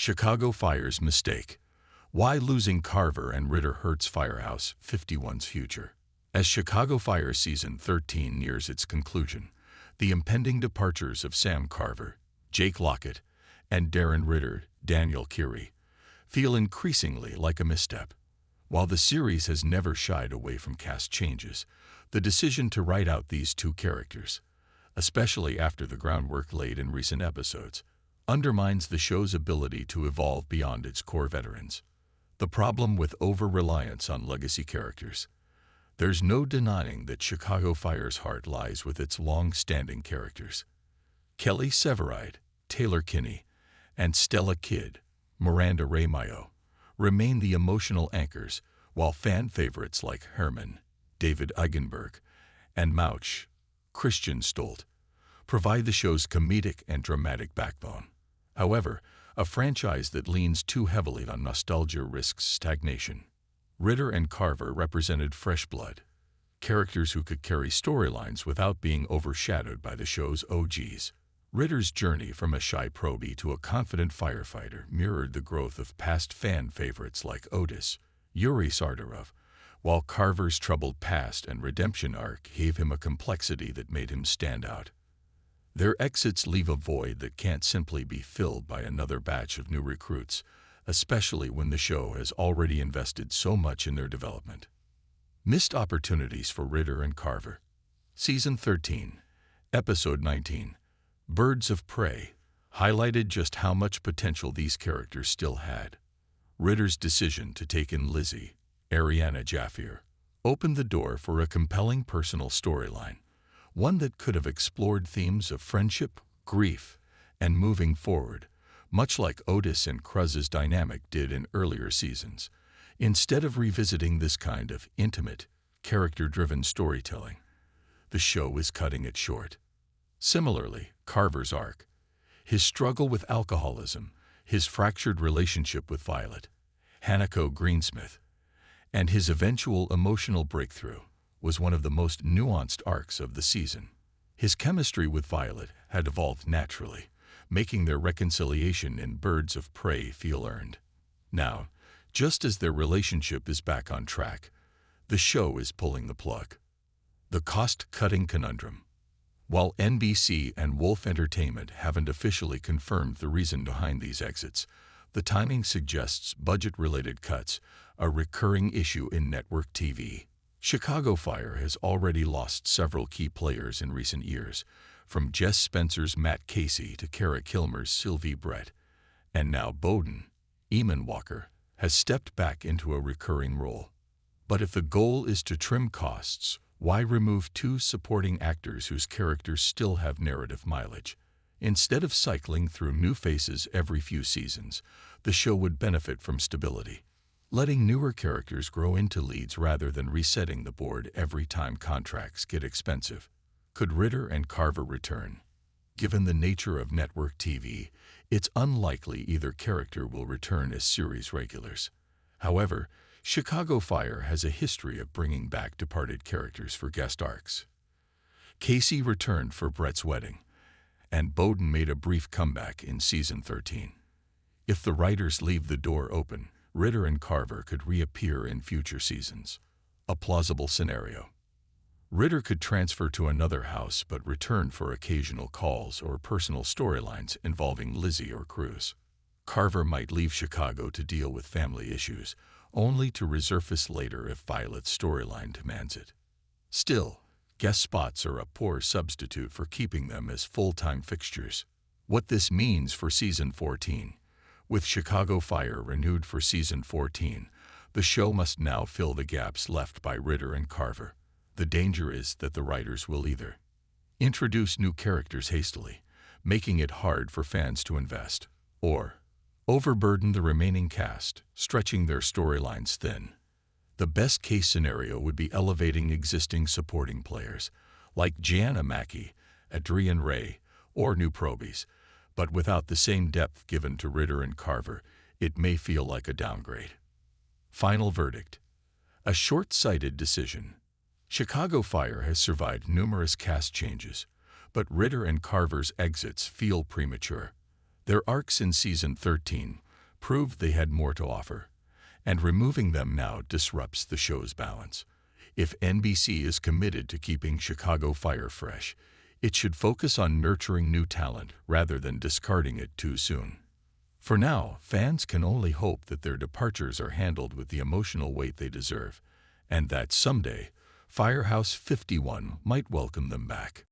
Chicago Fire's mistake. Why losing Carver and Ritter hurts Firehouse 51's future. As Chicago Fire Season 13 nears its conclusion, the impending departures of Sam Carver, Jake Lockett, and Darren Ritter, Daniel Curie, feel increasingly like a misstep. While the series has never shied away from cast changes, the decision to write out these two characters, especially after the groundwork laid in recent episodes, undermines the show's ability to evolve beyond its core veterans. The problem with over-reliance on legacy characters. There's no denying that Chicago Fire's heart lies with its long-standing characters. Kelly Severide, Taylor Kinney, and Stella Kidd, Miranda Ray Mayo, remain the emotional anchors, while fan favorites like Herman, David Eigenberg, and Mouch, Christian Stolt, provide the show's comedic and dramatic backbone. However, a franchise that leans too heavily on nostalgia risks stagnation. Ritter and Carver represented fresh blood, characters who could carry storylines without being overshadowed by the show's OGs. Ritter's journey from a shy probie to a confident firefighter mirrored the growth of past fan favorites like Otis, Yuri Sardarov, while Carver's troubled past and redemption arc gave him a complexity that made him stand out. Their exits leave a void that can't simply be filled by another batch of new recruits, especially when the show has already invested so much in their development. Missed opportunities for Ritter and Carver. Season 13, Episode 19, Birds of Prey, highlighted just how much potential these characters still had. Ritter's decision to take in Lizzie, Ariana Jaffier, opened the door for a compelling personal storyline, one that could have explored themes of friendship, grief, and moving forward, much like Otis and Cruz's dynamic did in earlier seasons. Instead of revisiting this kind of intimate, character-driven storytelling, the show is cutting it short. Similarly, Carver's arc, his struggle with alcoholism, his fractured relationship with Violet, Hanako Greensmith, and his eventual emotional breakthrough, was one of the most nuanced arcs of the season. His chemistry with Violet had evolved naturally, making their reconciliation in Birds of Prey feel earned. Now, just as their relationship is back on track, the show is pulling the plug. The cost-cutting conundrum. While NBC and Wolf Entertainment haven't officially confirmed the reason behind these exits, the timing suggests budget-related cuts, a recurring issue in network TV. Chicago Fire has already lost several key players in recent years, from Jess Spencer's Matt Casey to Kara Kilmer's Sylvie Brett, and now Bowden, Eamon Walker, has stepped back into a recurring role. But if the goal is to trim costs, why remove two supporting actors whose characters still have narrative mileage? Instead of cycling through new faces every few seasons, the show would benefit from stability, letting newer characters grow into leads rather than resetting the board every time contracts get expensive. Could Ritter and Carver return? Given the nature of network TV, it's unlikely either character will return as series regulars. However, Chicago Fire has a history of bringing back departed characters for guest arcs. Casey returned for Brett's wedding, and Bowden made a brief comeback in Season 13. If the writers leave the door open, Ritter and Carver could reappear in future seasons. A plausible scenario. Ritter could transfer to another house but return for occasional calls or personal storylines involving Lizzie or Cruz. Carver might leave Chicago to deal with family issues, only to resurface later if Violet's storyline demands it. Still, guest spots are a poor substitute for keeping them as full-time fixtures. What this means for Season 14. With Chicago Fire renewed for Season 14, the show must now fill the gaps left by Ritter and Carver. The danger is that the writers will either introduce new characters hastily, making it hard for fans to invest, or overburden the remaining cast, stretching their storylines thin. The best-case scenario would be elevating existing supporting players, like Gianna Mackey, Adrian Ray, or new probies, but without the same depth given to Ritter and Carver, it may feel like a downgrade. Final verdict. A short-sighted decision. Chicago Fire has survived numerous cast changes, but Ritter and Carver's exits feel premature. Their arcs in Season 13, proved they had more to offer, and removing them now disrupts the show's balance. If NBC is committed to keeping Chicago Fire fresh, it should focus on nurturing new talent rather than discarding it too soon. For now, fans can only hope that their departures are handled with the emotional weight they deserve, and that someday, Firehouse 51 might welcome them back.